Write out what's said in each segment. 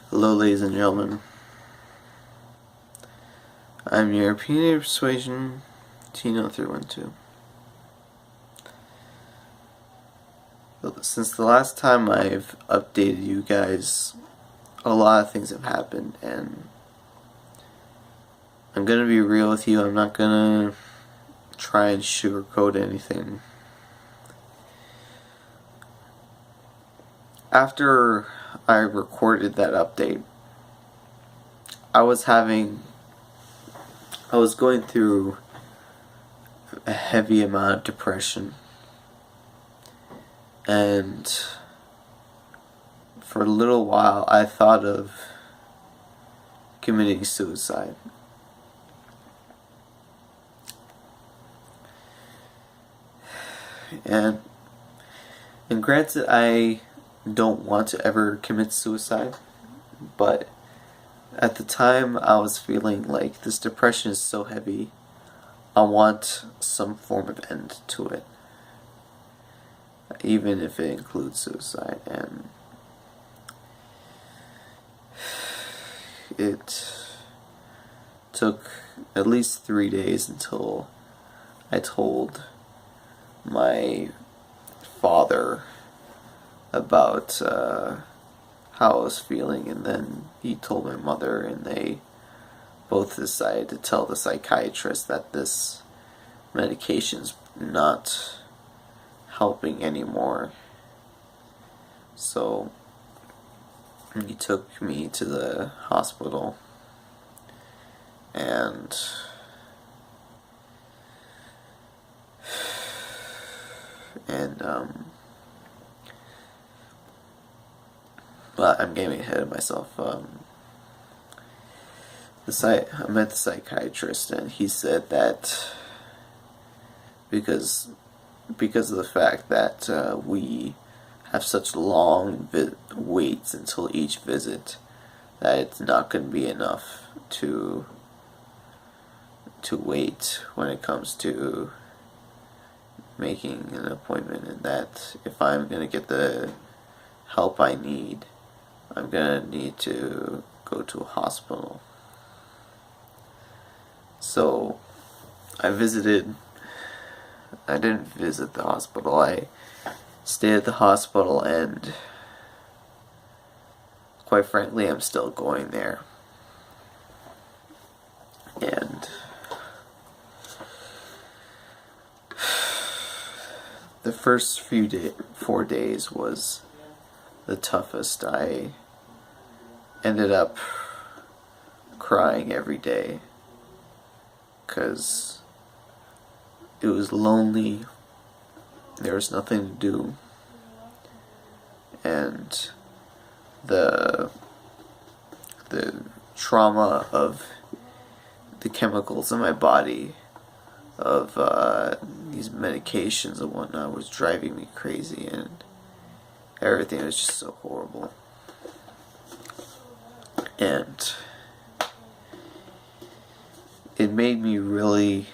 Hello, ladies and gentlemen. I'm your European Persuasion Tino312. Since the last time I've updated you guys, a lot of things have happened, and I'm gonna be real with you. I'm not gonna try and sugarcoat anything. After I recorded that update, I was going through a heavy amount of depression, and for a little while I thought of committing suicide. And granted, I don't want to ever commit suicide, but at the time I was feeling like this depression is so heavy, I want some form of end to it, even if it includes suicide. And it took at least 3 days until I told my father about how I was feeling, and then he told my mother, and they both decided to tell the psychiatrist that this medication's not helping anymore. So he took me to the hospital, and but I'm getting ahead of myself. I met the psychiatrist, and he said that because of the fact that we have such long waits until each visit, that it's not going to be enough to wait when it comes to making an appointment, and that if I'm going to get the help I need, I'm going to need to go to a hospital. So I didn't visit the hospital. I stayed at the hospital, and quite frankly, I'm still going there. And the first 4 days was the toughest. I ended up crying every day because it was lonely. There was nothing to do, and the trauma of the chemicals in my body, of these medications and whatnot, was driving me crazy, and everything was just so horrible. And it made me really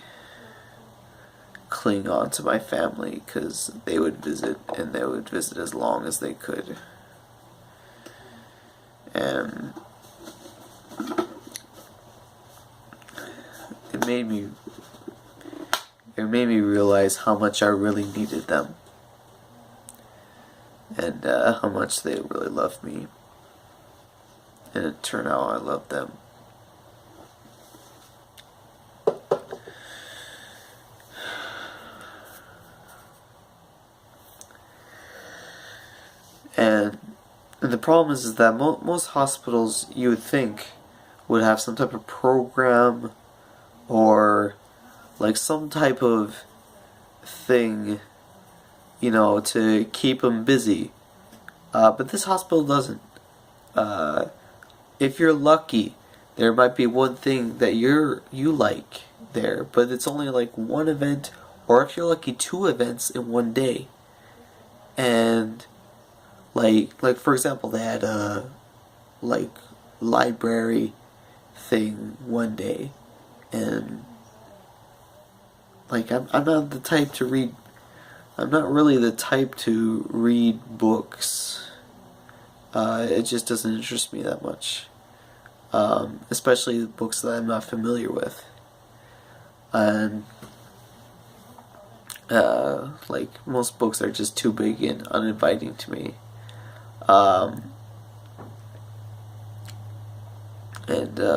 cling on to my family, because they would visit, and they would visit as long as they could. And it made me realize how much I really needed them, and how much they really loved me. And it turned out I loved them. And the problem is that most hospitals, you would think, would have some type of program or like some type of thing, to keep them busy. But this hospital doesn't. If you're lucky, there might be one thing that you like there, but it's only like one event, or if you're lucky, 2 events in one day. And like for example, they had a library thing one day, and I'm not the type to read. I'm not really the type to read books it just doesn't interest me that much. Especially books that I'm not familiar with. And like most books are just too big and uninviting to me. And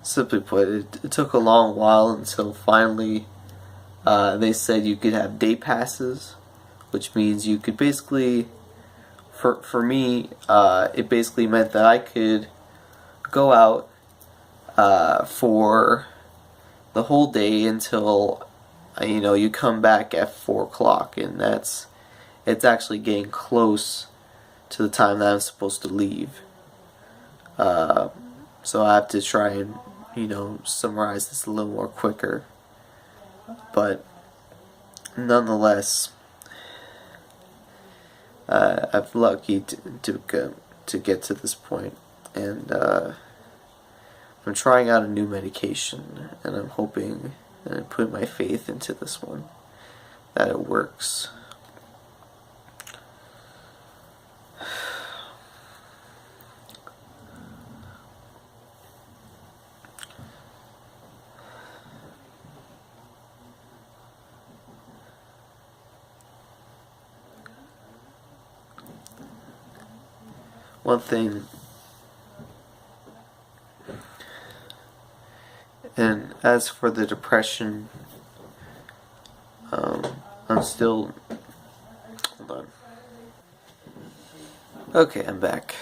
simply put, it took a long while until finally they said you could have day passes, which means you could basically, for me, it basically meant that I could go out for the whole day until you come back at 4 o'clock, and it's actually getting close to the time that I'm supposed to leave. So I have to try and summarize this a little more quicker. But nonetheless, I'm lucky to get to this point, and I'm trying out a new medication, and I'm hoping, and I'm putting my faith into this one, that it works. One thing, and as for the depression, I'm still, hold on. Okay, I'm back,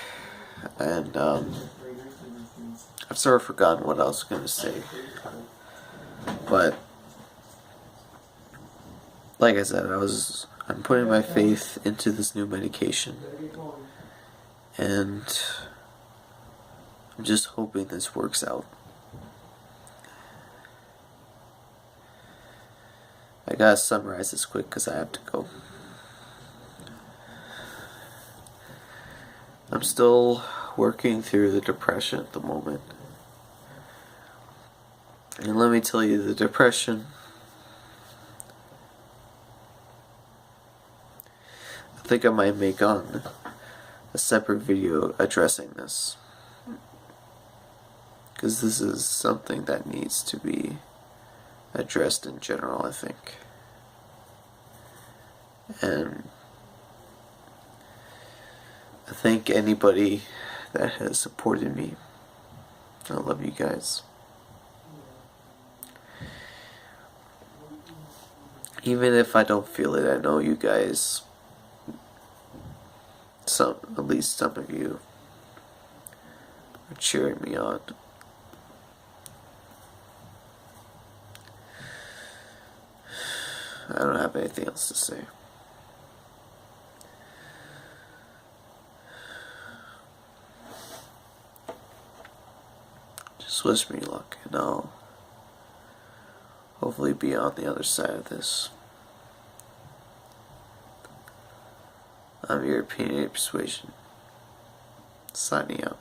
and I've sort of forgotten what I was going to say, but like I said, I'm putting my faith into this new medication, and I'm just hoping this works out. I gotta summarize this quick because I have to go. I'm still working through the depression at the moment. And let me tell you, the depression, I think I might make on a separate video addressing this, because this is something that needs to be addressed in general, I think. And I thank anybody that has supported me. I love you guys. Even if I don't feel it, I know you guys, at least some of you, are cheering me on. I don't have anything else to say. Just wish me luck, and I'll hopefully be on the other side of this. I'm your opinionated persuasion. Signing out.